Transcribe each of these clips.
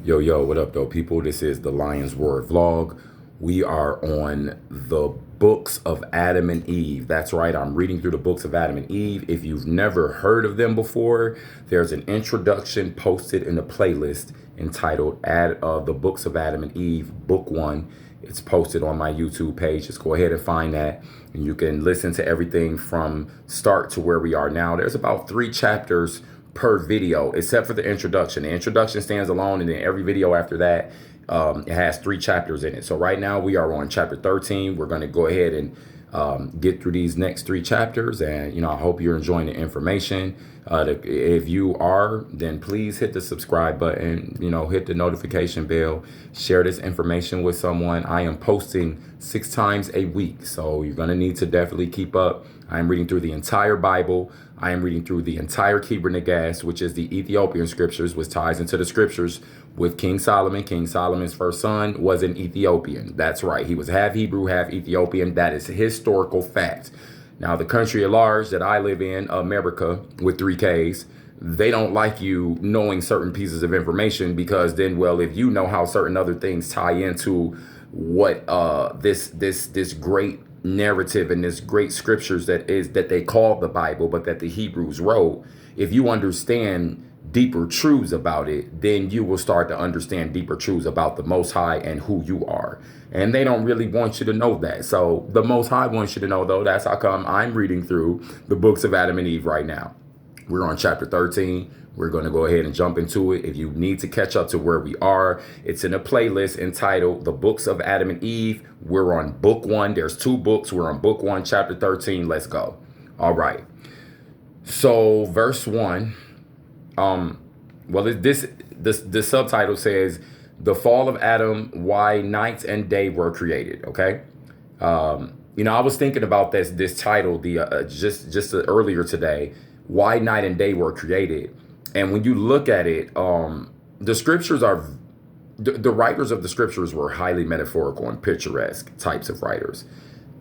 Yo, yo, what up, though, people? This is the Lion's Roar vlog. We are on the books of Adam and Eve. That's right, I'm reading through the books of Adam and Eve. If you've never heard of them before, there's an introduction posted in the playlist entitled The Books of Adam and Eve, Book 1. It's posted on my YouTube page. Just go ahead and find that, and you can listen to everything from start to where we are now. There's about 3 chapters per video, except for the introduction. The introduction stands alone, and then every video after that, it has 3 chapters in it. So right now we are on chapter 13. We're going to go ahead and get through these next 3 chapters, and I hope you're enjoying the information. If you are, then please hit the subscribe button, hit the notification bell, share this information with someone. I am posting 6 times a week, so you're going to need to definitely keep up. I am reading through the entire Bible. I am reading through the entire Kebra Nagast, which is the Ethiopian scriptures, which ties into the scriptures with King Solomon. King Solomon's first son was an Ethiopian. That's right. He was half Hebrew, half Ethiopian. That is historical fact. Now, the country at large that I live in, America, with 3 Ks, they don't like you knowing certain pieces of information, because then, well, if you know how certain other things tie into what this great narrative and this great scriptures that they call the Bible, but that the Hebrews wrote, if you understand deeper truths about it, then you will start to understand deeper truths about the Most High and who you are. And they don't really want you to know that. So the Most High wants you to know, though. That's how come I'm reading through the books of Adam and Eve right now. We're on chapter 13. We're going to go ahead and jump into it. If you need to catch up to where we are, it's in a playlist entitled The Books of Adam and Eve. We're on book 1. There's 2 books. We're on book 1, chapter 13. Let's go. All right. So verse 1. The subtitle says, "The Fall of Adam, Why Night and Day Were Created." Okay. I was thinking about this title just earlier today. Why night and day were created. And when you look at it, the scriptures are, the writers of the scriptures were highly metaphorical and picturesque types of writers.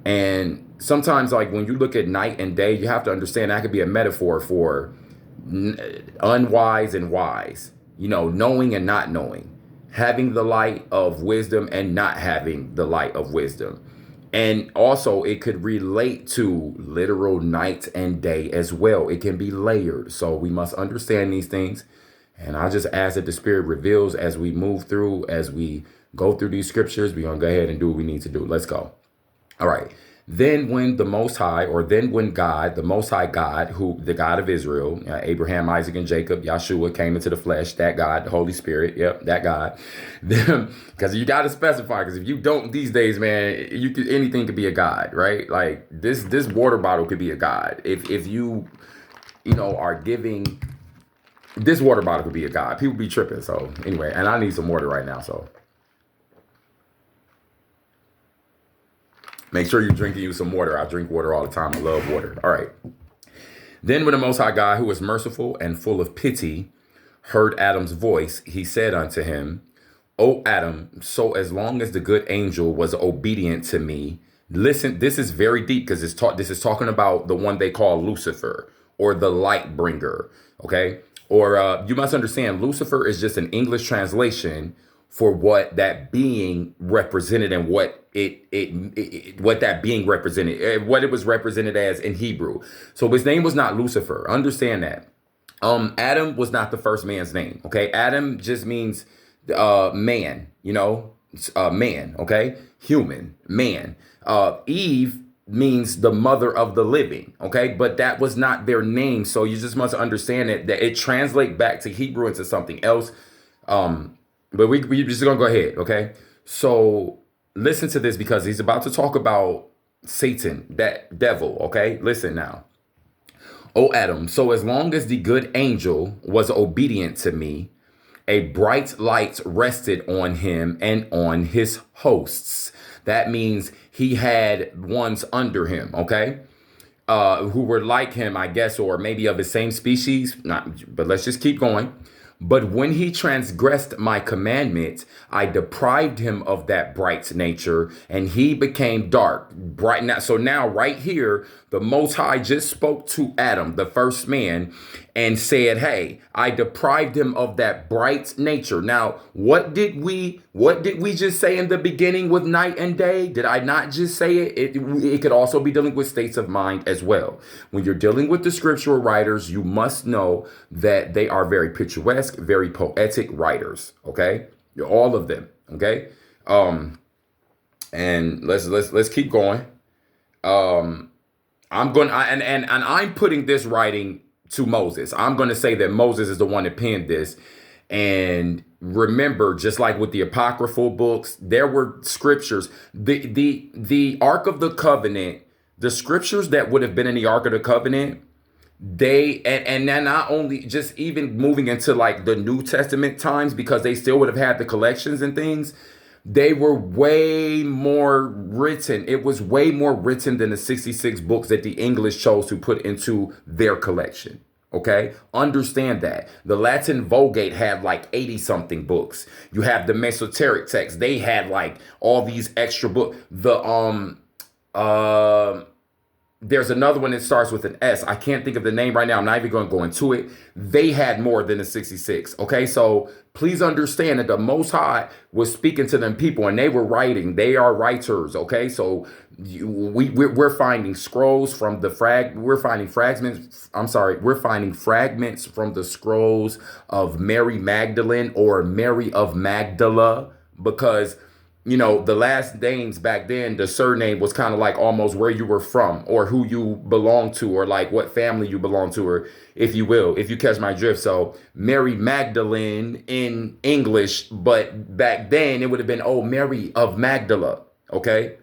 And sometimes, like, when you look at night and day, you have to understand that could be a metaphor for unwise and wise, knowing and not knowing, having the light of wisdom and not having the light of wisdom. And also, it could relate to literal night and day as well. It can be layered. So we must understand these things. And I just ask that the Spirit reveals as we move through, as we go through these scriptures. We're going to go ahead and do what we need to do. Let's go. All right. Then when God, the Most High God, who the God of Israel, Abraham, Isaac, and Jacob, Yahshua came into the flesh, that God, the Holy Spirit, yep, that God. Because you got to specify, because if you don't these days, man, anything could be a God, right? Like this water bottle could be a God. If you are giving, this water bottle could be a God. People be tripping. So anyway, and I need some water right now, so. Make sure you're drinking you some water. I drink water all the time. I love water. All right. Then when the Most High God, who is merciful and full of pity, heard Adam's voice, he said unto him, O Adam, so as long as the good angel was obedient to me. Listen, this is very deep, because this is talking about the one they call Lucifer, or the light bringer. Okay. Or you must understand, Lucifer is just an English translation for what that being represented, and what that being represented, what it was represented as in Hebrew. So his name was not Lucifer. Understand that. Adam was not the first man's name. Okay. Adam just means man, man. Okay. Human, man. Eve means the mother of the living. Okay. But that was not their name. So you just must understand that it translates back to Hebrew into something else. But we just gonna go ahead, okay? So listen to this, because he's about to talk about Satan, that devil, okay? Listen now. O Adam, so as long as the good angel was obedient to me, a bright light rested on him and on his hosts. That means he had ones under him, okay? Who were like him, I guess, or maybe of the same species. But let's just keep going. But when he transgressed my commandment, I deprived him of that bright nature, and he became dark. So now right here, the Most High just spoke to Adam, the first man, and said, hey, I deprived him of that bright nature. Now, what did we just say in the beginning with night and day? Did I not just say it? It could also be dealing with states of mind as well. When you're dealing with the scriptural writers, you must know that they are very picturesque, very poetic writers. Okay, all of them. Okay, and let's keep going. And I'm putting this writing to Moses. I'm going to say that Moses is the one that penned this. And remember, just like with the apocryphal books, there were scriptures. The Ark of the Covenant, the scriptures that would have been in the Ark of the Covenant, they and then not only just even moving into like the New Testament times, because they still would have had the collections and things. They were way more written. It was way more written than the 66 books that the English chose to put into their collection. Okay? Understand that. The Latin Vulgate had like 80 something books. You have the Masoretic text. They had like all these extra books. There's another one that starts with an S. I can't think of the name right now. I'm not even going to go into it. They had more than the 66. Okay, so please understand that the Most High was speaking to them people, and they were writing. They are writers. Okay, so we're finding scrolls from the We're finding fragments. I'm sorry. We're finding fragments from the scrolls of Mary Magdalene or Mary of Magdala, because the last names back then, the surname was kind of like almost where you were from or who you belong to or like what family you belong to, or if you will, if you catch my drift. So Mary Magdalene in English, but back then it would have been, oh, Mary of Magdala. Okay.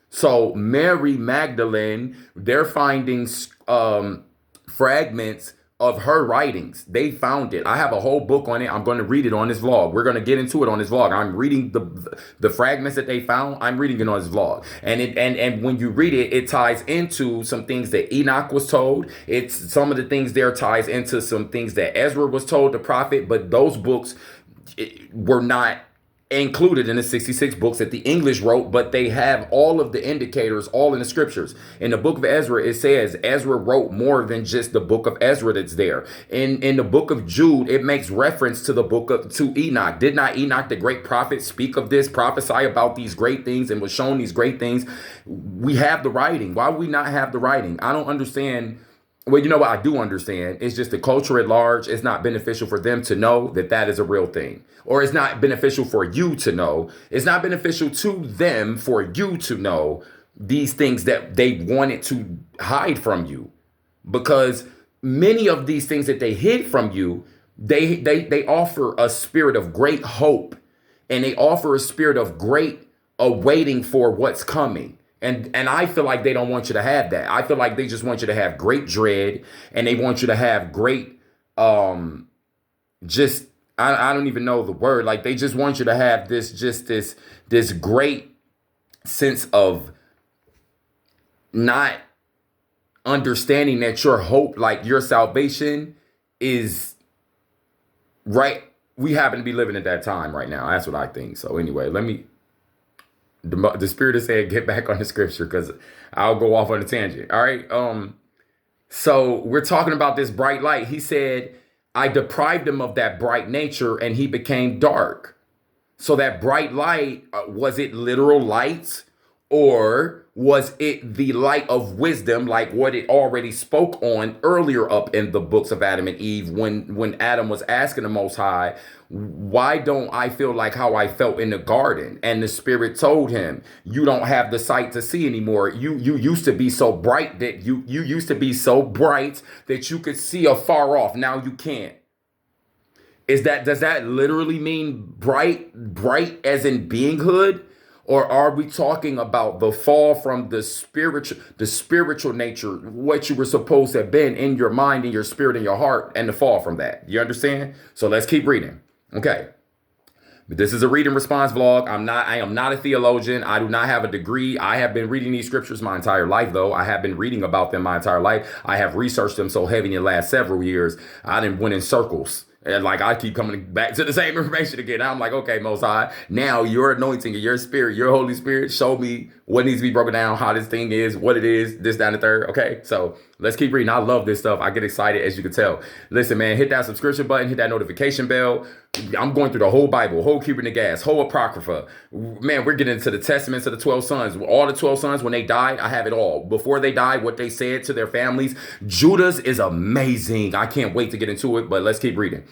So Mary Magdalene, they're finding fragments of her writings. They found it. I have a whole book on it. I'm going to read it on this vlog. We're going to get into it on this vlog. I'm reading the fragments that they found. I'm reading it on this vlog. And when you read it, it ties into some things that Enoch was told. It's some of the things there ties into some things that Ezra was told, the prophet, but those books were not included in the 66 books that the English wrote, but they have all of the indicators all in the scriptures. In the book of Ezra, it says Ezra wrote more than just the book of Ezra that's there. In the book of Jude, it makes reference to to Enoch. Did not Enoch, the great prophet, speak of this, prophesy about these great things, and was shown these great things? We have the writing. Why would we not have the writing? I don't understand. Well, you know what I do understand? It's just the culture at large. It's not beneficial for them to know that that is a real thing. Or it's not beneficial for you to know. It's not beneficial to them for you to know these things that they wanted to hide from you. Because many of these things that they hid from you, they offer a spirit of great hope. And they offer a spirit of great awaiting for what's coming. And I feel like they don't want you to have that. I feel like they just want you to have great dread, and they want you to have great, just, I don't even know the word. Like, they just want you to have this great sense of not understanding that your hope, like your salvation is right. We happen to be living at that time right now. That's what I think. So anyway, the spirit is saying, get back on the scripture, because I'll go off on a tangent. All right. So we're talking about this bright light. He said, I deprived him of that bright nature and he became dark. So that bright light, was it literal light, or was it the light of wisdom, like what it already spoke on earlier up in the books of Adam and Eve, when Adam was asking the Most High, why don't I feel like how I felt in the garden? And the Spirit told him, you don't have the sight to see anymore. You used to be so bright that you used to be so bright that you could see afar off. Now you can't. Does that literally mean bright as in beinghood? Or are we talking about the fall from the spiritual nature, what you were supposed to have been in your mind, in your spirit, in your heart, and the fall from that? You understand? So let's keep reading. Okay. This is a read and response vlog. I am not a theologian. I do not have a degree. I have been reading these scriptures my entire life, though. I have been reading about them my entire life. I have researched them so heavy in the last several years. I done went in circles. And like I keep coming back to the same information again. I'm like, okay, Most High, now your anointing and your spirit, your Holy Spirit, show me what needs to be broken down, how this thing is, what it is, this, down, the third. Okay, so let's keep reading. I love this stuff. I get excited, as you can tell. Listen, man, hit that subscription button, hit that notification bell. I'm going through the whole Bible, whole Keeping the Gas, whole Apocrypha. Man, we're getting into the testaments of the 12 sons. All the 12 sons, when they died, I have it all. Before they died, what they said to their families. Judah's is amazing. I can't wait to get into it, but let's keep reading.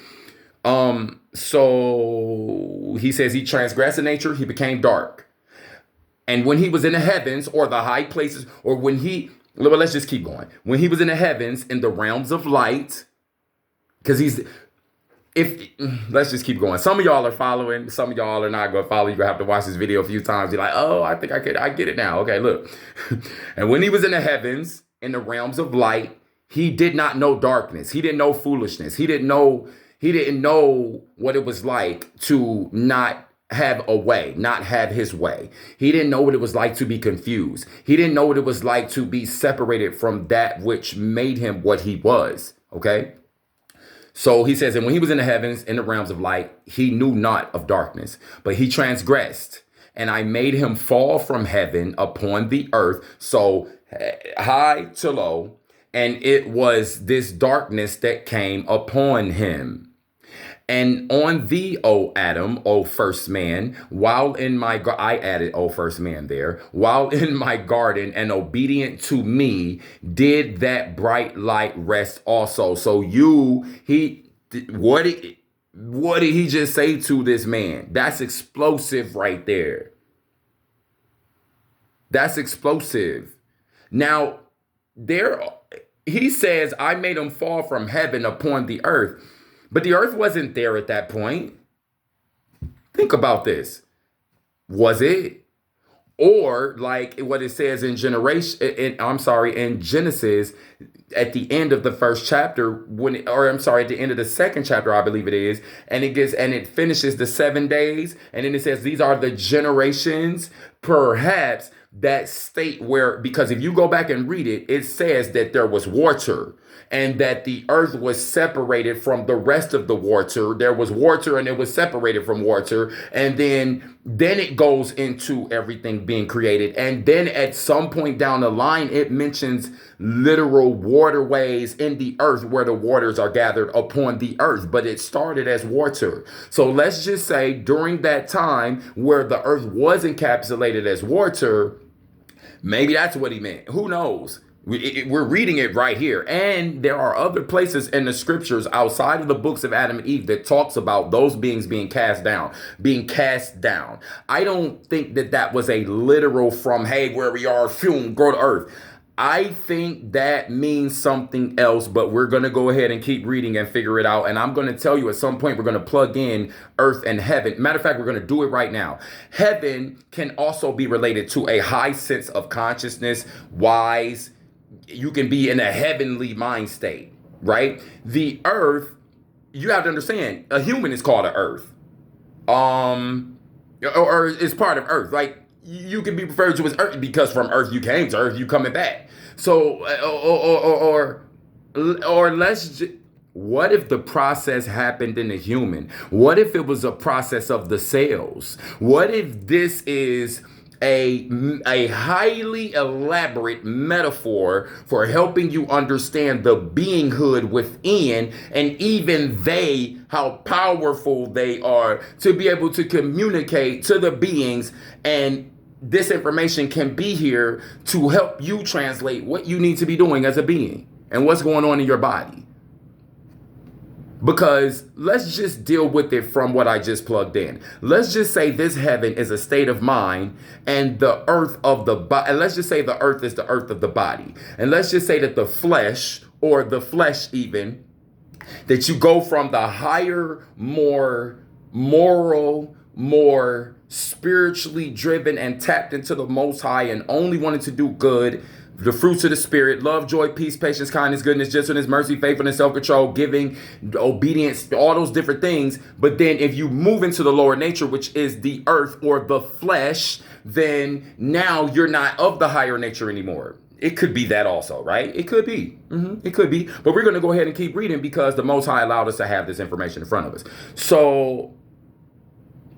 So he says he transgressed in nature, he became dark. And when he was in the heavens or the high places, or when he, well, let's just keep going. When he was in the heavens, in the realms of light, because let's just keep going. Some of y'all are following, some of y'all are not going to follow. You're going to have to watch this video a few times. You're like, oh, I think I get it now. Okay, look. And when he was in the heavens, in the realms of light, he did not know darkness. He didn't know foolishness. He didn't know what it was like to not have a way, not have his way. He didn't know what it was like to be confused. He didn't know what it was like to be separated from that which made him what he was. Okay. So he says, and when he was in the heavens, in the realms of light, he knew not of darkness, but he transgressed. And I made him fall from heaven upon the earth. So high to low. And it was this darkness that came upon him. And on thee, O Adam, O first man, while in my I added O first man there, while in my garden and obedient to me, did that bright light rest also. So what did he just say to this man? That's explosive right there. That's explosive. Now, he says, I made him fall from heaven upon the earth. But the earth wasn't there at that point. Think about this. Was it? Or like what it says in Genesis, at the end of the first chapter, at the end of the second chapter, I believe it is, and it finishes the 7 days, and then it says these are the generations, perhaps that state where, because if you go back and read it, it says that there was water and that the earth was separated from the rest of the water. There was water and it was separated from water. And then it goes into everything being created. And then at some point down the line, it mentions literal waterways in the earth where the waters are gathered upon the earth. But it started as water. So let's just say during that time where the earth was encapsulated as water, maybe that's what he meant. Who knows? We're reading it right here. And there are other places in the scriptures outside of the books of Adam and Eve that talks about those beings being cast down. I don't think that was a literal from, hey, where we are, go to earth. I think that means something else, but we're going to go ahead and keep reading and figure it out. And I'm going to tell you at some point, we're going to plug in earth and heaven. Matter of fact, we're going to do it right now. Heaven can also be related to a high sense of consciousness, wise. You can be in a heavenly mind state, right? The earth, you have to understand, a human is called an earth. Or is part of earth. Like, you can be referred to as earth because from earth you came, to earth you coming back. So, or let's just, what if the process happened in a human? What if it was a process of the cells? What if this is a highly elaborate metaphor for helping you understand the beinghood within, and even how powerful they are to be able to communicate to the beings, and this information can be here to help you translate what you need to be doing as a being and what's going on in your body. Because let's just deal with it from what I just plugged in. Let's just say this heaven is a state of mind, and the earth of the body. And let's just say the earth is the earth of the body. And let's just say that the flesh, or the flesh even, that you go from the higher, more moral, more spiritually driven and tapped into the Most High and only wanted to do good. The fruits of the Spirit: love, joy, peace, patience, kindness, goodness, gentleness, mercy, faithfulness, self-control, giving, obedience, all those different things. But then if you move into the lower nature, which is the earth or the flesh, then now you're not of the higher nature anymore. It could be that also, right? It could be. It could be. But we're going to go ahead and keep reading because the Most High allowed us to have this information in front of us. So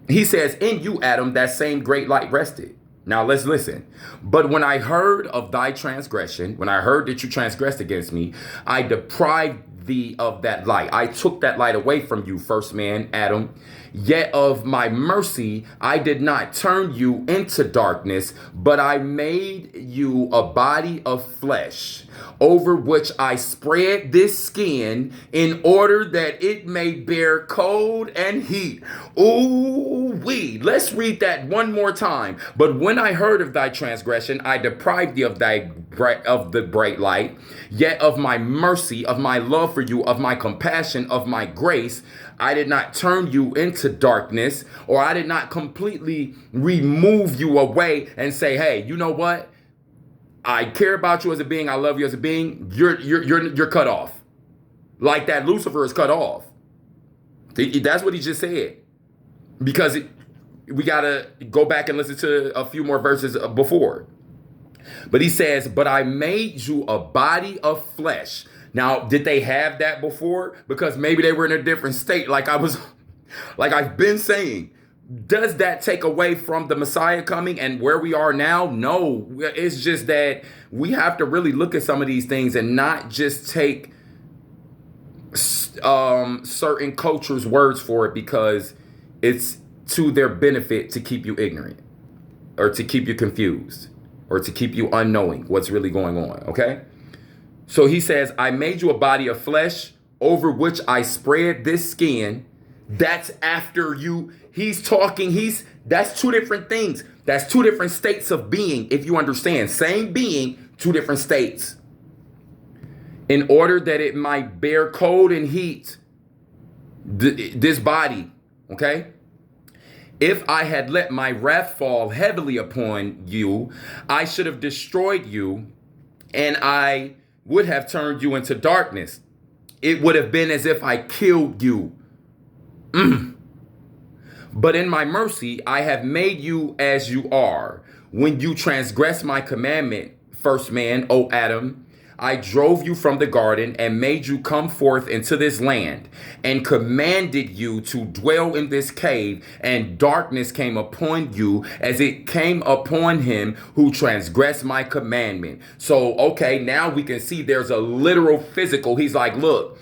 he says, in you, Adam, that same great light rested. Now let's listen. But when I heard of thy transgression, when I heard that you transgressed against me, I deprived thee of that light. I took that light away from you, first man, Adam. Yet of my mercy, I did not turn you into darkness, but I made you a body of flesh, over which I spread this skin in order that it may bear cold and heat. Ooh wee. Let's read that one more time. But when I heard of thy transgression, I deprived thee of the bright light. Yet of my mercy, of my love for you, of my compassion, of my grace, I did not turn you into darkness, or I did not completely remove you away and say, hey, you know what? I care about you as a being. I love you as a being. You're cut off. Like that Lucifer is cut off. That's what he just said. Because we got to go back and listen to a few more verses before. But he says, but I made you a body of flesh. Now, did they have that before? Because maybe they were in a different state. Like I've been saying, does that take away from the Messiah coming and where we are now? No, it's just that we have to really look at some of these things and not just take certain cultures' words for it because it's to their benefit to keep you ignorant or to keep you confused or to keep you unknowing what's really going on, okay? So he says, I made you a body of flesh over which I spread this skin. That's after you. He's talking. That's two different things. That's two different states of being, if you understand. Same being, two different states. In order that it might bear cold and heat, this body, okay? If I had let my wrath fall heavily upon you, I should have destroyed you, and I would have turned you into darkness. It would have been as if I killed you. But in my mercy, I have made you as you are. When you transgress my commandment, first man, O Adam, I drove you from the garden and made you come forth into this land and commanded you to dwell in this cave, and darkness came upon you as it came upon him who transgressed my commandment. So, okay, now we can see there's a literal physical. He's like, look,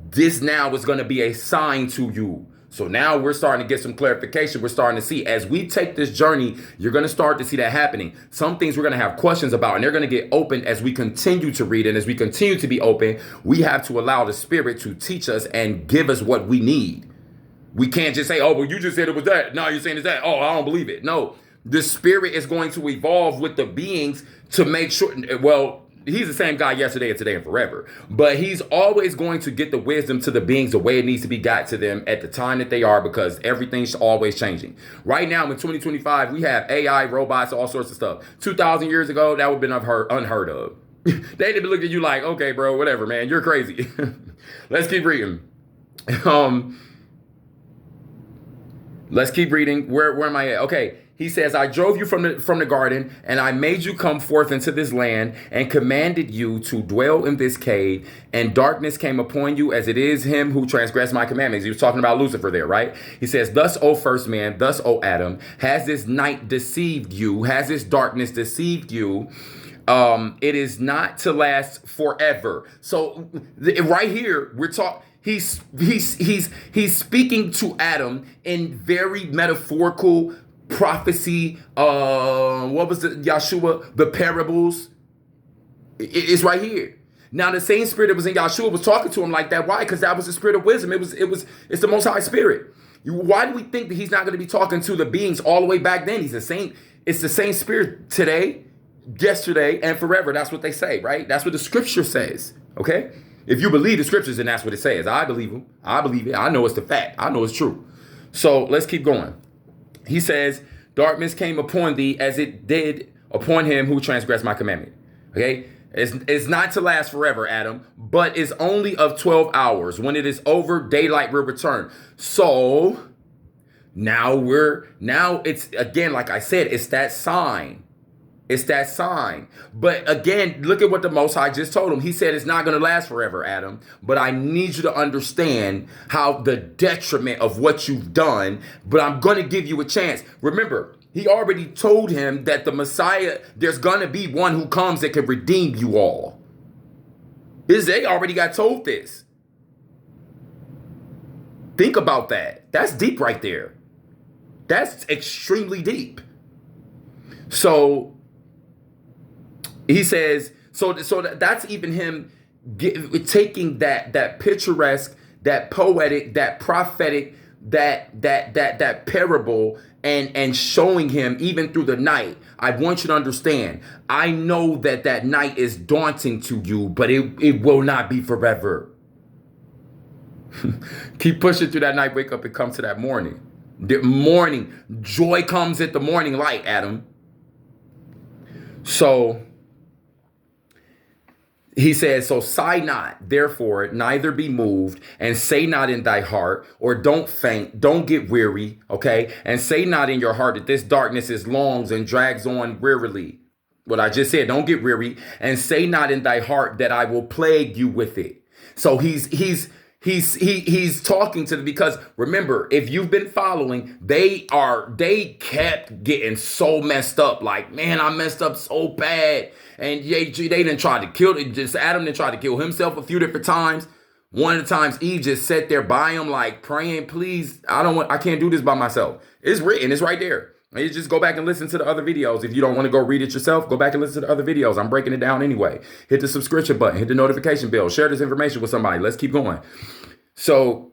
this now is going to be a sign to you. So now we're starting to get some clarification. We're starting to see as we take this journey, you're going to start to see that happening. Some things we're going to have questions about, and they're going to get open as we continue to read. And as we continue to be open, we have to allow the Spirit to teach us and give us what we need. We can't just say, oh, well, you just said it was that. No, you're saying it's that. Oh, I don't believe it. No, the Spirit is going to evolve with the beings to make sure, well, he's the same God yesterday and today and forever. But he's always going to get the wisdom to the beings the way it needs to be got to them at the time that they are, because everything's always changing. Right now in 2025, we have AI, robots, all sorts of stuff. 2,000 years ago, that would have been unheard of. They'd have looked at you like, okay, bro, whatever, man, you're crazy. Let's keep reading. Let's keep reading. Where am I at? Okay. He says, I drove you from the garden, and I made you come forth into this land, and commanded you to dwell in this cave, and darkness came upon you as it is him who transgressed my commandments. He was talking about Lucifer there, right? He says, thus, O first man, thus, O Adam, has this night deceived you? Has this darkness deceived you? It is not to last forever. So right here, we're talking. He's speaking to Adam in very metaphorical prophecy. What was it, Yahshua? The parables. It's right here. Now the same spirit that was in Yahshua was talking to him like that. Why? Because that was the spirit of wisdom. It's the Most High Spirit. Why do we think that he's not going to be talking to the beings all the way back then? He's the same. It's the same spirit today, yesterday, and forever. That's what they say, right? That's what the scripture says. Okay. If you believe the scriptures, then that's what it says. I believe them. I believe it. I know it's the fact. I know it's true. So let's keep going. He says, darkness came upon thee as it did upon him who transgressed my commandment. Okay? It's not to last forever, Adam, but is only of 12 hours. When it is over, daylight will return. So now it's, again, like I said, it's that sign. It's that sign. But again, look at what the Most High just told him. He said it's not going to last forever, Adam. But I need you to understand how the detriment of what you've done. But I'm going to give you a chance. Remember, he already told him that the Messiah, there's going to be one who comes that can redeem you all. They already got told this. Think about that. That's deep right there. That's extremely deep. So he says, so that's even him taking that picturesque, that poetic, that prophetic, that parable and showing him even through the night. I want you to understand, I know that night is daunting to you, but it will not be forever. Keep pushing through that night, wake up and come to that morning. The morning, joy comes at the morning light, Adam. So he says, so sigh not, therefore, neither be moved, and say not in thy heart, or don't faint, don't get weary, okay? And say not in your heart that this darkness is long and drags on wearily. What I just said, don't get weary, and say not in thy heart that I will plague you with it. So he's talking to them, because remember, if you've been following, they kept getting so messed up. Like, man, I messed up so bad. And they didn't try to kill it. Just Adam didn't try to kill himself a few different times. One of the times Eve just sat there by him, like praying, please, I can't do this by myself. It's written, it's right there. You just go back and listen to the other videos. If you don't want to go read it yourself, go back and listen to the other videos. I'm breaking it down anyway. Hit the subscription button, hit the notification bell, share this information with somebody. Let's keep going. So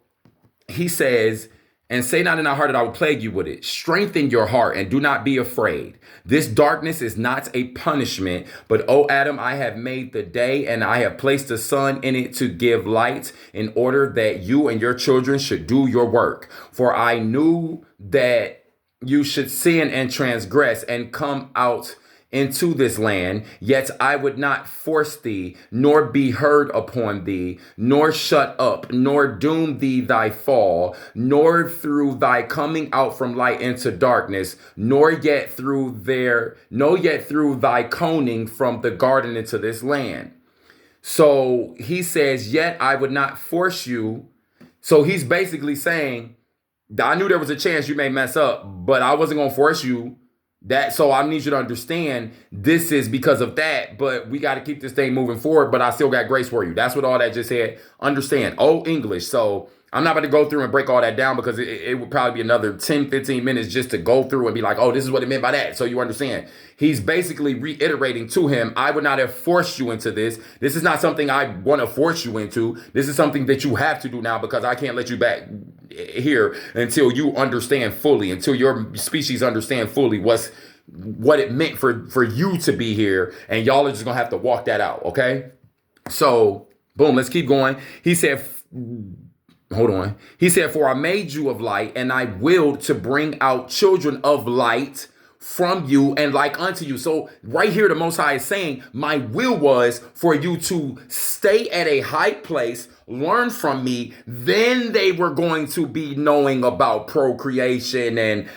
he says, and say not in thy heart that I will plague you with it. Strengthen your heart and do not be afraid. This darkness is not a punishment, but O Adam, I have made the day and I have placed the sun in it to give light, in order that you and your children should do your work. For I knew that you should sin and transgress and come out into this land, yet I would not force thee, nor be heard upon thee, nor shut up, nor doom thee thy fall, nor through thy coming out from light into darkness, nor yet through thy coning from the garden into this land. So he says, yet I would not force you. So he's basically saying, I knew there was a chance you may mess up, but I wasn't going to force you. So I need you to understand this is because of that, but we got to keep this thing moving forward, but I still got grace for you. That's what all that just said. Understand. Old English. So I'm not about to go through and break all that down, because it would probably be another 10, 15 minutes just to go through and be like, oh, this is what it meant by that. So you understand. He's basically reiterating to him, I would not have forced you into this. This is not something I want to force you into. This is something that you have to do now, because I can't let you back here until you understand fully, until your species understand fully what it meant for you to be here. And y'all are just going to have to walk that out. Okay. So boom, let's keep going. He said, hold on. He said, for I made you of light, and I willed to bring out children of light from you and like unto you. So right here, the Most High is saying, my will was for you to stay at a high place, learn from me. Then they were going to be knowing about procreation and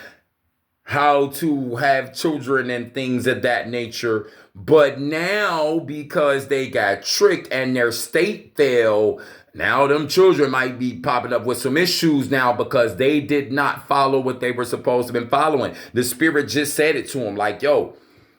how to have children and things of that nature. But now, because they got tricked and their state fell, now them children might be popping up with some issues now, because they did not follow what they were supposed to have been following. The Spirit just said it to them, like, yo,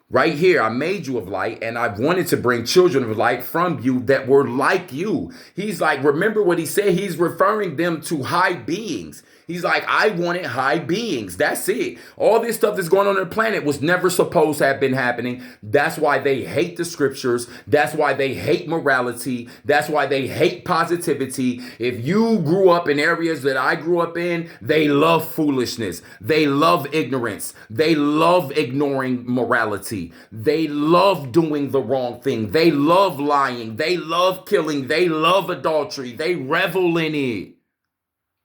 right here, I made you of light, and I wanted to bring children of light from you that were like you. He's like, remember what he said? He's referring them to high beings. He's like, I wanted high beings. That's it. All this stuff that's going on the planet was never supposed to have been happening. That's why they hate the scriptures. That's why they hate morality. That's why they hate positivity. If you grew up in areas that I grew up in, they love foolishness. They love ignorance. They love ignoring morality. They love doing the wrong thing. They love lying. They love killing. They love adultery. They revel in it.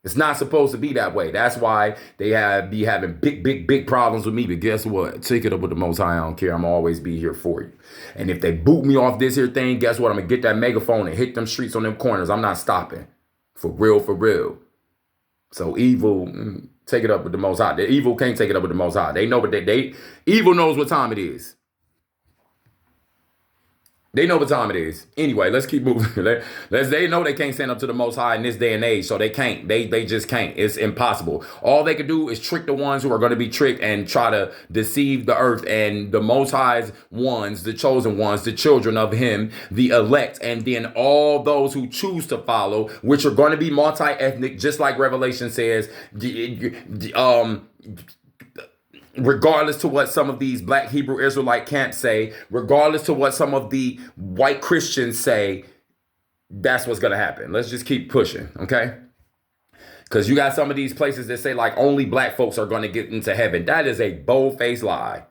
It's not supposed to be that way. That's why they be having big problems with me. But guess what? Take it up with the Most High. I don't care. I'm always be here for you. And if they boot me off this here thing, guess what? I'm going to get that megaphone and hit them streets on them corners. I'm not stopping. For real, for real. So evil, take it up with the Most High. The evil can't take it up with the Most High. They know what evil knows what time it is. They know what time it is. Anyway, let's keep moving. They know they can't stand up to the Most High in this day and age, so they can't. They just can't. It's impossible. All they can do is trick the ones who are going to be tricked and try to deceive the earth. And the Most High's ones, the chosen ones, the children of Him, the elect, and then all those who choose to follow, which are going to be multi-ethnic, just like Revelation says. Regardless to what some of these black Hebrew Israelite camps say, regardless to what some of the white Christians say, that's what's going to happen. Let's just keep pushing, okay? Because you got some of these places that say like only black folks are going to get into heaven. That is a bold-faced lie.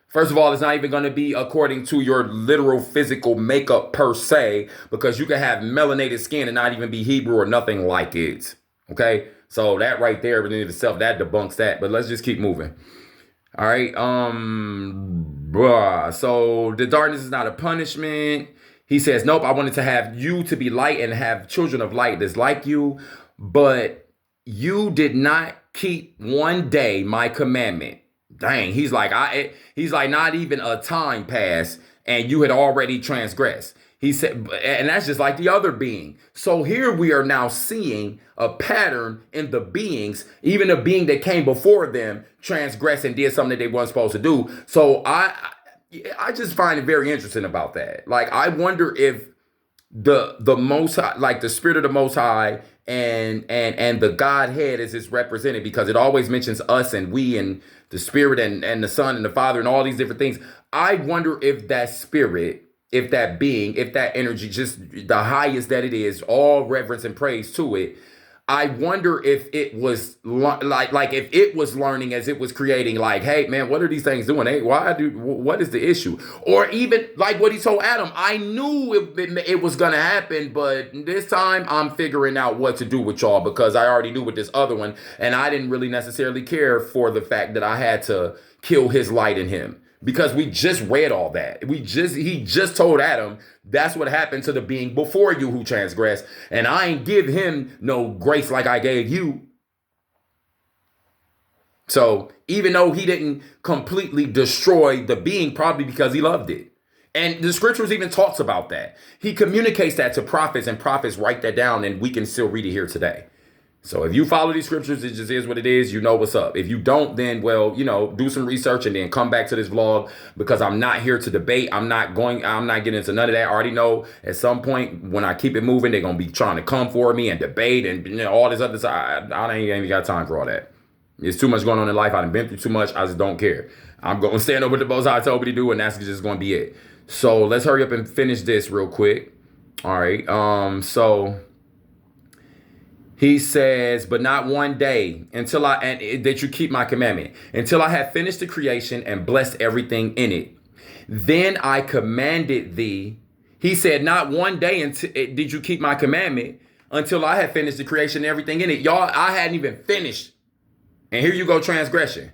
First of all, it's not even going to be according to your literal physical makeup per se, because you can have melanated skin and not even be Hebrew or nothing like it, okay? So that right there within itself, that debunks that. But let's just keep moving. All right. So the darkness is not a punishment. He says, nope, I wanted to have you to be light and have children of light that's like you, but you did not keep one day my commandment. Dang. He's like, not even a time passed and you had already transgressed. He said, and that's just like the other being. So here we are now seeing a pattern in the beings, even a being that came before them transgressed and did something that they weren't supposed to do. So I just find it very interesting about that. Like, I wonder if the Most High, like the Spirit of the Most High and the Godhead as it's represented, because it always mentions us and we and the Spirit and the Son and the Father and all these different things. I wonder if that Spirit, if that being, if that energy, just the highest that it is, all reverence and praise to it. I wonder if it was like if it was learning as it was creating, like, hey man, what are these things doing? Hey, what is the issue? Or even like what he told Adam, I knew it was gonna happen, but this time I'm figuring out what to do with y'all because I already knew with this other one, and I didn't really necessarily care for the fact that I had to kill his light in him. Because we just read all that. He just told Adam, that's what happened to the being before you who transgressed. And I ain't give him no grace like I gave you. So even though he didn't completely destroy the being, probably because he loved it. And the scriptures even talks about that. He communicates that to prophets, and prophets write that down, and we can still read it here today. So if you follow these scriptures, it just is what it is. You know what's up. If you don't, then, well, do some research and then come back to this vlog, because I'm not here to debate. I'm not getting into none of that. I already know at some point when I keep it moving, they're going to be trying to come for me and debate and all this other side. I ain't even got time for all that. There's too much going on in life. I've been through too much. I just don't care. I'm going to stand over what the Most High told me to do, and that's just going to be it. So let's hurry up and finish this real quick. All right. So he says, but not one day that you keep my commandment, until I have finished the creation and blessed everything in it. Then I commanded thee. He said, not one day did you keep my commandment until I had finished the creation and everything in it. Y'all, I hadn't even finished. And here you go, transgressing.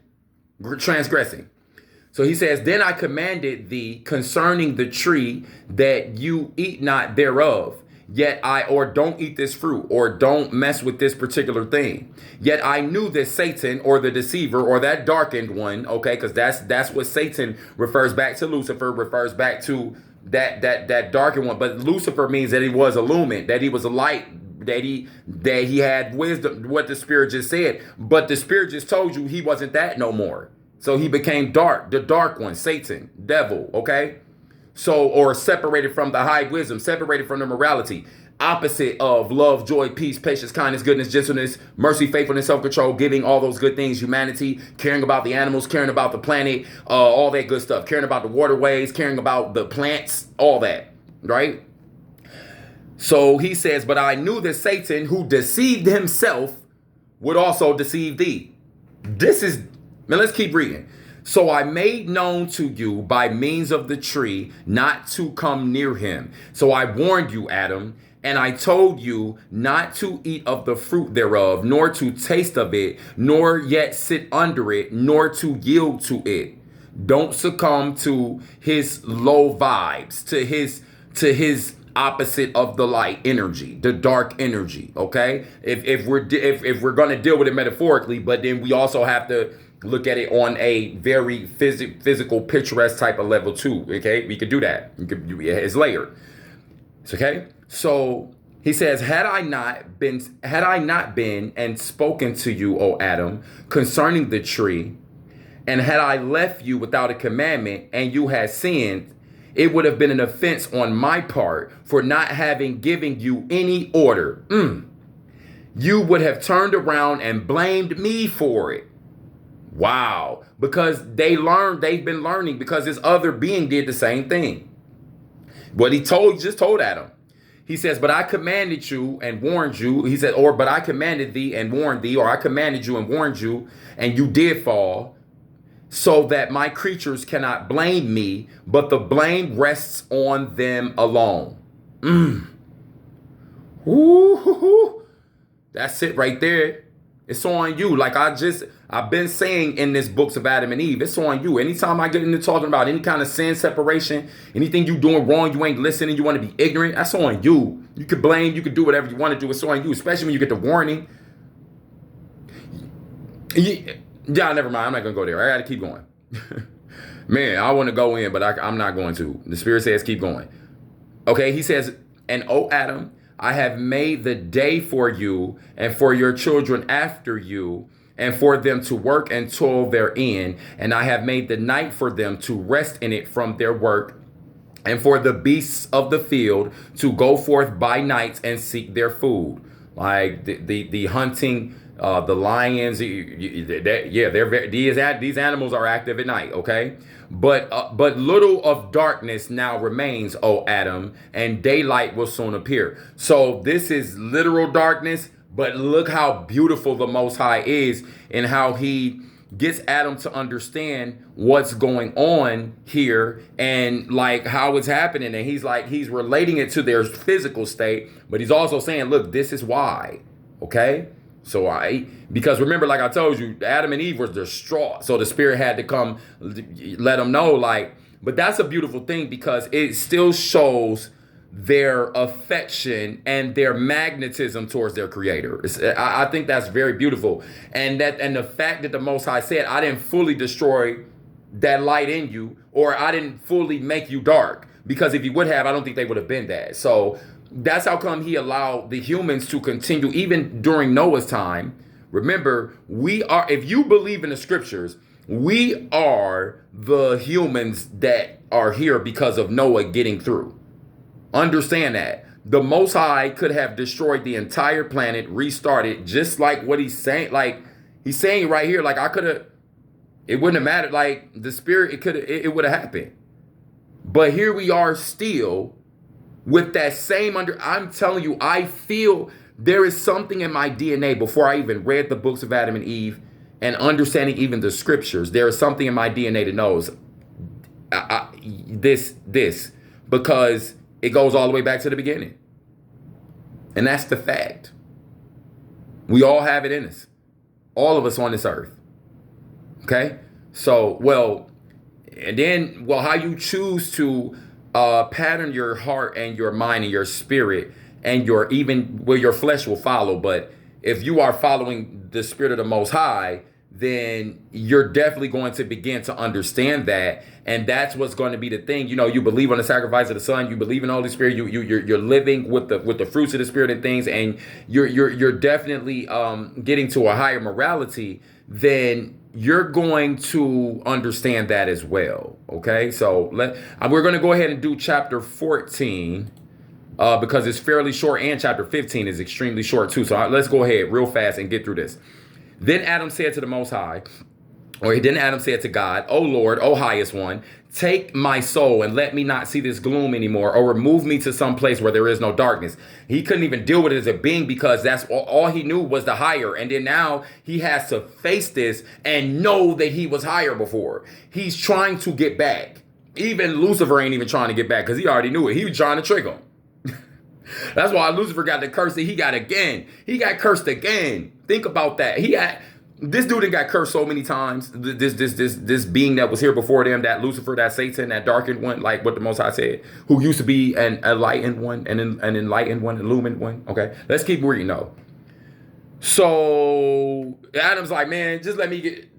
So he says, then I commanded thee concerning the tree that you eat not thereof. Yet or don't eat this fruit, or don't mess with this particular thing. Yet I knew that Satan, or the deceiver, or that darkened one, okay, because that's what Satan refers back to. Lucifer refers back to that darkened one. But Lucifer means that he was illumined, that he was a light, that he had wisdom, what the Spirit just said. But the Spirit just told you he wasn't that no more. So he became dark, the dark one, Satan, devil, okay? So, or separated from the high wisdom, separated from the morality, opposite of love, joy, peace, patience, kindness, goodness, gentleness, mercy, faithfulness, self-control, giving, all those good things, humanity, caring about the animals, caring about the planet, all that good stuff, caring about the waterways, caring about the plants, all that, right? So he says, but I knew that Satan, who deceived himself, would also deceive thee. Let's keep reading. So I made known to you by means of the tree not to come near him. So I warned you, Adam, and I told you not to eat of the fruit thereof, nor to taste of it, nor yet sit under it, nor to yield to it. Don't succumb to his low vibes, to his opposite of the light energy, the dark energy. Okay, if we're gonna deal with it metaphorically, but then we also have to look at it on a very physical, picturesque type of level too. Okay, we could do that. It's layered. It's okay. So he says, had I not been and spoken to you, O Adam, concerning the tree, and had I left you without a commandment, and you had sinned, it would have been an offense on my part for not having given you any order. You would have turned around and blamed me for it. Wow. Because they've been learning, because this other being did the same thing. What he just told Adam. He says, but I commanded you and warned you. He said, but I commanded thee and warned thee, or I commanded you and warned you, and you did fall, so that my creatures cannot blame me, but the blame rests on them alone. Ooh, that's it right there. It's on you. Like I've been saying in this books of Adam and Eve, it's on you. Anytime I get into talking about any kind of sin separation, anything you doing wrong, you ain't listening, you want to be ignorant, that's on you. You could blame, you could do whatever you want to do. It's on you, especially when you get the warning. Yeah, never mind. I'm not going to go there. I got to keep going. Man, I want to go in, but I'm not going to. The Spirit says keep going. Okay, he says, and O Adam, I have made the day for you and for your children after you, and for them to work and toil therein. And I have made the night for them to rest in it from their work, and for the beasts of the field to go forth by night and seek their food. Like the hunting, the lions, these animals are active at night, okay? But little of darkness now remains, O Adam, and daylight will soon appear. So this is literal darkness, but look how beautiful the Most High is, and how he gets Adam to understand what's going on here and like how it's happening. And he's relating it to their physical state, but he's also saying, look, this is why, okay? So because remember, like I told you, Adam and Eve were distraught. So the Spirit had to come let them know, but that's a beautiful thing, because it still shows their affection and their magnetism towards their Creator. I think that's very beautiful. And the fact that the Most High said, I didn't fully destroy that light in you, or I didn't fully make you dark, because if he would have, I don't think they would have been that. So that's how come he allowed the humans to continue even during Noah's time. Remember, if you believe in the scriptures, we are the humans that are here because of Noah getting through. Understand that. The Most High could have destroyed the entire planet, restarted, just like what he's saying. Like he's saying right here, like it wouldn't have mattered. Like the Spirit, it would have happened. But here we are still with that same I'm telling you, I feel there is something in my DNA before I even read the books of Adam and Eve and understanding even the scriptures. There is something in my DNA that knows this, because it goes all the way back to the beginning. And that's the fact. We all have it in us. All of us on this earth. Okay? So, how you choose to pattern your heart and your mind and your spirit and your flesh will follow. But if you are following the Spirit of the Most High, then you're definitely going to begin to understand that. And that's what's going to be the thing. You believe on the sacrifice of the Son, you believe in the Holy Spirit, you're living with the fruits of the Spirit and things, and you're definitely getting to a higher morality. Then you're going to understand that as well. Okay, so we're going to go ahead and do chapter 14 because it's fairly short, and chapter 15 is extremely short too. So let's go ahead real fast and get through this. Then Adam said to the Most High, then Adam said to God, O Lord, O highest one, take my soul and let me not see this gloom anymore, or remove me to some place where there is no darkness. He couldn't even deal with it as a being, because that's all he knew was the higher. And then now he has to face this and know that he was higher before. He's trying to get back. Even Lucifer ain't even trying to get back, because he already knew it. He was trying to trick him. That's why Lucifer got the curse that he got again. He got cursed again. Think about that. This dude that got cursed so many times. This being that was here before them, that Lucifer, that Satan, that darkened one, like what the Most High said, who used to be an enlightened one, an enlightened one, illumined one. Okay, let's keep reading though. So Adam's like, man, just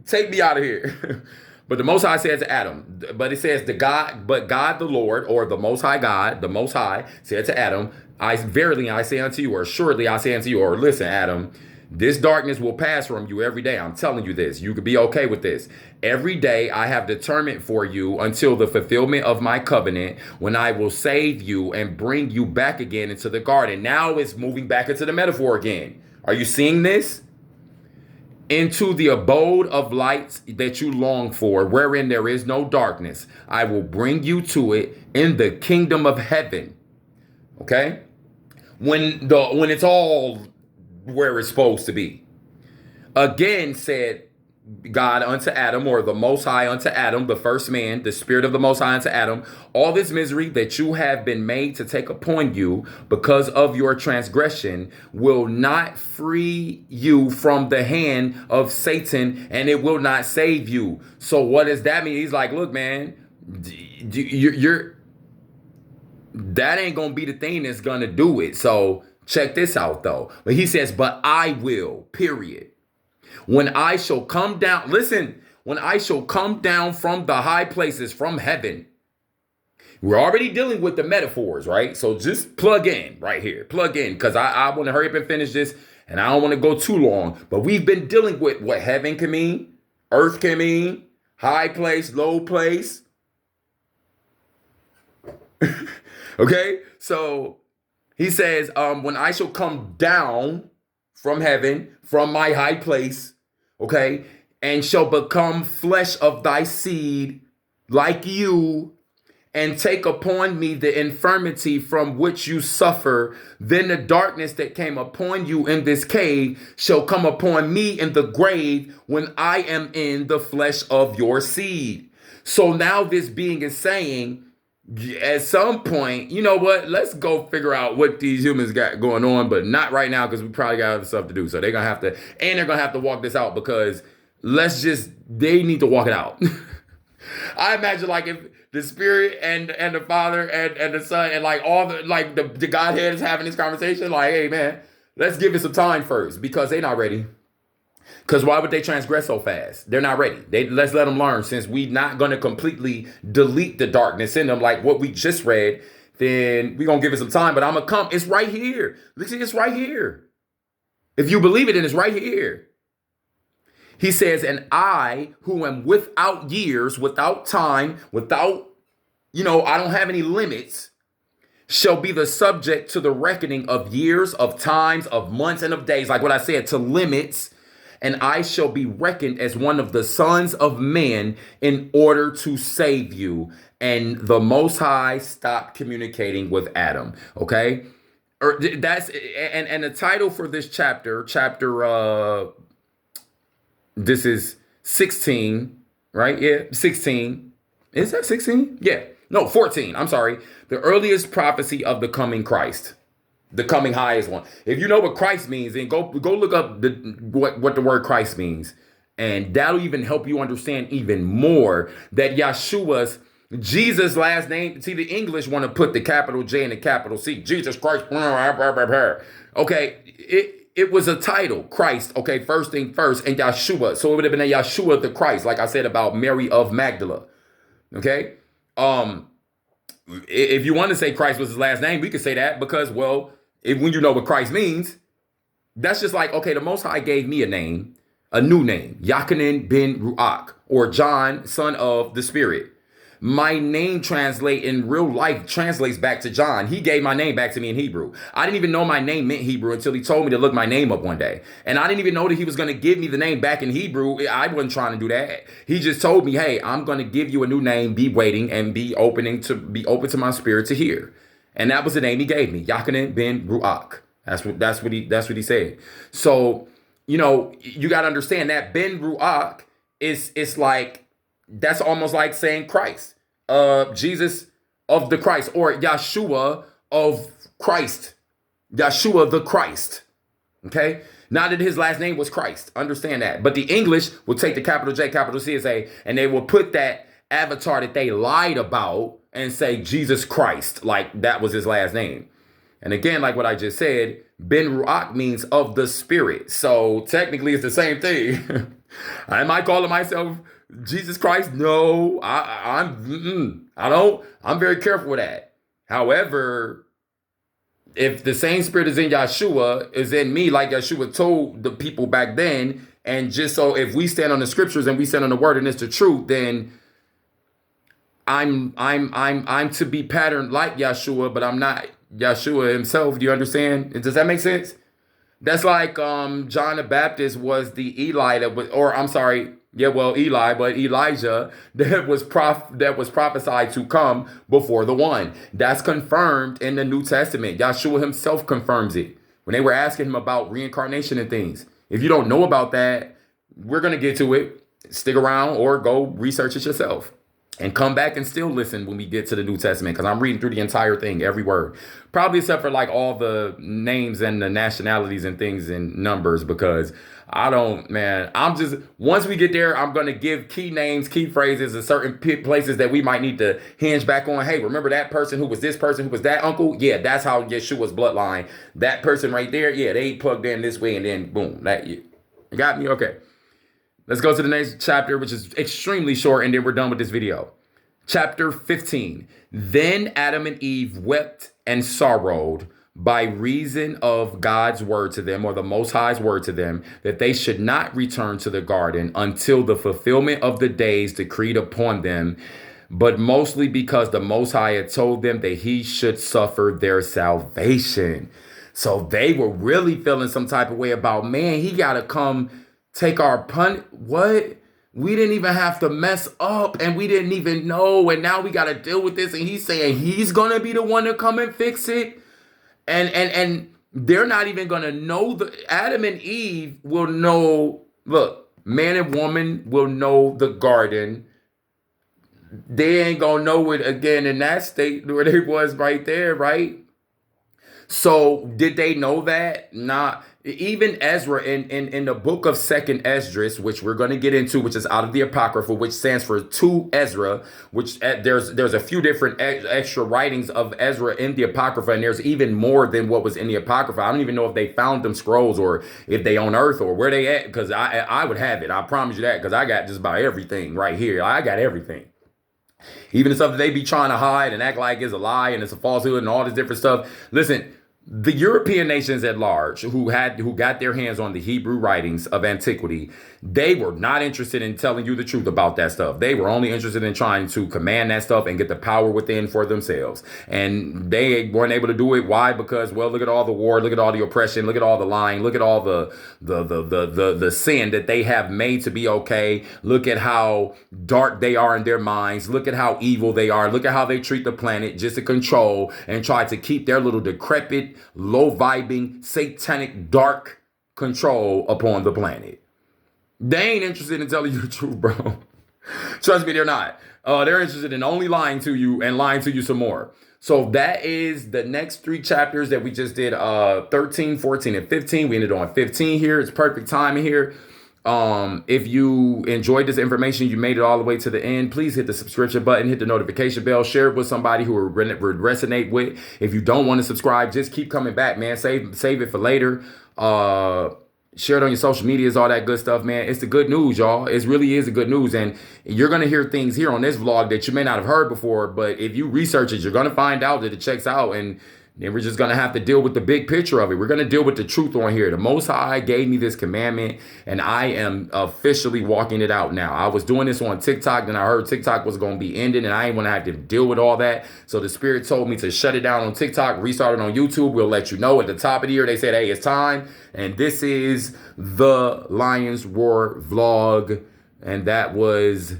take me out of here. But the Most High says to Adam, but it says but God the Lord, or the Most High God, the Most High said to Adam, I verily I say unto you, or surely I say unto you, or listen, Adam, this darkness will pass from you every day. I'm telling you this. You could be okay with this. Every day I have determined for you until the fulfillment of my covenant, when I will save you and bring you back again into the garden. Now it's moving back into the metaphor again. Are you seeing this? Into the abode of lights that you long for, wherein there is no darkness. I will bring you to it in the kingdom of heaven. Okay? When it's all where it's supposed to be. Again said God unto Adam, or the Most High unto Adam, the first man, the Spirit of the Most High unto Adam, all this misery that you have been made to take upon you because of your transgression will not free you from the hand of Satan, and it will not save you. So what does that mean? He's like, look, man, you're that ain't gonna be the thing that's gonna do it. So check this out though. But he says, but I will, period. When I shall come down, listen, when I shall come down from the high places, from heaven. We're already dealing with the metaphors, right? So just plug in right here. Plug in, because I want to hurry up and finish this, and I don't want to go too long. But we've been dealing with what heaven can mean, earth can mean, high place, low place. Okay? So he says, when I shall come down from heaven, from my high place, okay, and shall become flesh of thy seed like you, and take upon me the infirmity from which you suffer, then the darkness that came upon you in this cave shall come upon me in the grave, when I am in the flesh of your seed. So now this being is saying, at some point, you know what? Let's go figure out what these humans got going on, but not right now, because we probably got other stuff to do. So they're gonna have to, and they're gonna have to walk this out, because they need to walk it out. I imagine like if the Spirit and the Father and the Son and like all the Godhead is having this conversation, like, hey man, let's give it some time first, because they're not ready. Because why would they transgress so fast? They're not ready. Let's let them learn. Since we're not going to completely delete the darkness in them, like what we just read, then we're going to give it some time. But I'm going to come. It's right here. Listen, it's right here. If you believe it, then it's right here. He says, and I, who am without years, without time, without, I don't have any limits, shall be the subject to the reckoning of years, of times, of months, and of days. Like what I said, to limits. And I shall be reckoned as one of the sons of men in order to save you. And the Most High stopped communicating with Adam. Okay, that's and the title for this chapter. This is 16, right? Yeah, 16. Is that 16? Yeah, no, 14. I'm sorry. The earliest prophecy of the coming Christ. The coming highest one. If you know what Christ means, then go look up what the word Christ means. And that'll even help you understand even more that Yeshua's, Jesus' last name. See, the English want to put the capital J and the capital C. Jesus Christ. Okay, it was a title, Christ. Okay, first thing first, and Yeshua. So it would have been a Yeshua the Christ, like I said about Mary of Magdala. Okay, if you want to say Christ was his last name, we could say that, because, well, when you know what Christ means, that's just like, okay, the Most High gave me a name, a new name, Yachanan ben Ruach, or John, son of the Spirit. My name in real life translates back to John. He gave my name back to me in Hebrew. I didn't even know my name meant Hebrew until he told me to look my name up one day. And I didn't even know that he was going to give me the name back in Hebrew. I wasn't trying to do that. He just told me, hey, I'm going to give you a new name. Be waiting and be open to my spirit to hear. And that was the name he gave me, Yachanan ben Ruach. That's what he said. So, you got to understand that Ben Ruach it's like, that's almost like saying Christ, Jesus of the Christ, or Yeshua of Christ, Yeshua the Christ. Okay, not that his last name was Christ. Understand that. But the English will take the capital J, capital C, and they will put that avatar that they lied about and say Jesus Christ, like that was his last name. And again, like what I just said, Ben Ruach means of the spirit. So technically it's the same thing. Am I calling myself Jesus Christ? No, I don't. I'm very careful with that. However, if the same spirit is in Yeshua, is in me, like Yeshua told the people back then, and just so if we stand on the scriptures and we stand on the word and it's the truth, then I'm to be patterned like Yeshua, but I'm not Yeshua himself. Do you understand? Does that make sense? That's like John the Baptist was the Eli that was, or I'm sorry, yeah, well, Eli, but Elijah that was prophesied to come before the one. That's confirmed in the New Testament. Yeshua himself confirms it when they were asking him about reincarnation and things. If you don't know about that, we're gonna get to it. Stick around or go research it yourself. And come back and still listen when we get to the New Testament, because I'm reading through the entire thing, every word. Probably except for like all the names and the nationalities and things and numbers, because I don't, man, I'm just, once we get there, I'm going to give key names, key phrases in certain places that we might need to hinge back on. Hey, remember that person who was this person who was that uncle? Yeah, that's how Yeshua's bloodline. That person right there, yeah, they plugged in this way and then boom, that, you got me? Okay. Let's go to the next chapter, which is extremely short, and then we're done with this video. Chapter 15. Then Adam and Eve wept and sorrowed by reason of God's word to them, or the Most High's word to them, that they should not return to the garden until the fulfillment of the days decreed upon them, but mostly because the Most High had told them that he should suffer their salvation. So they were really feeling some type of way about, man, he got to come take our punt. What? We didn't even have to mess up, and we didn't even know, and now we got to deal with this, and he's saying he's going to be the one to come and fix it. And they're not even going to know. Adam and Eve will know, look, man and woman will know the garden. They ain't going to know it again in that state where they was right there, right? So did they know that? Nah. Even Ezra in the book of Second Esdras, which we're going to get into, which is out of the Apocrypha, which stands for 2 Ezra, which there's a few different extra writings of Ezra in the Apocrypha, and there's even more than what was in the Apocrypha. I don't even know if they found them scrolls or if they on Earth or where they at, because I would have it. I promise you that, because I got just about everything right here. I got everything. Even the stuff that they be trying to hide and act like it's a lie and it's a falsehood and all this different stuff. Listen, the European nations at large who got their hands on the Hebrew writings of antiquity, they were not interested in telling you the truth about that stuff. They were only interested in trying to command that stuff and get the power within for themselves. And they weren't able to do it. Why? Because, well, look at all the war, look at all the oppression, look at all the lying, look at all the sin that they have made to be okay. Look at how dark they are in their minds. Look at how evil they are. Look at how they treat the planet just to control and try to keep their little decrepit, low vibing, satanic, dark control upon the planet. They ain't interested in telling you the truth, bro. Trust me, they're not. They're interested in only lying to you and lying to you some more. So that is the next 3 chapters that we just did, 13, 14, and 15. We ended on 15 here. It's perfect timing here. If you enjoyed this information, you made it all the way to the end, please hit the subscription button, hit the notification bell, share it with somebody who would resonate with. If you don't want to subscribe, just keep coming back, man. Save it for later. Share it on your social medias, all that good stuff, man. It's the good news, y'all. It really is the good news. And you're going to hear things here on this vlog that you may not have heard before. But if you research it, you're going to find out that it checks out. And then we're just going to have to deal with the big picture of it. We're going to deal with the truth on here. The Most High gave me this commandment, and I am officially walking it out now. I was doing this on TikTok, then I heard TikTok was going to be ending, and I ain't want to have to deal with all that. So the Spirit told me to shut it down on TikTok, restart it on YouTube. We'll let you know. At the top of the year, they said, hey, it's time. And this is the Lions Roar vlog. And that was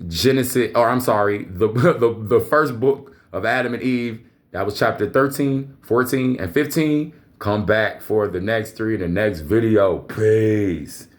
Genesis, or I'm sorry, the first book of Adam and Eve. That was chapter 13, 14, and 15. Come back for the next 3 in the next video. Peace.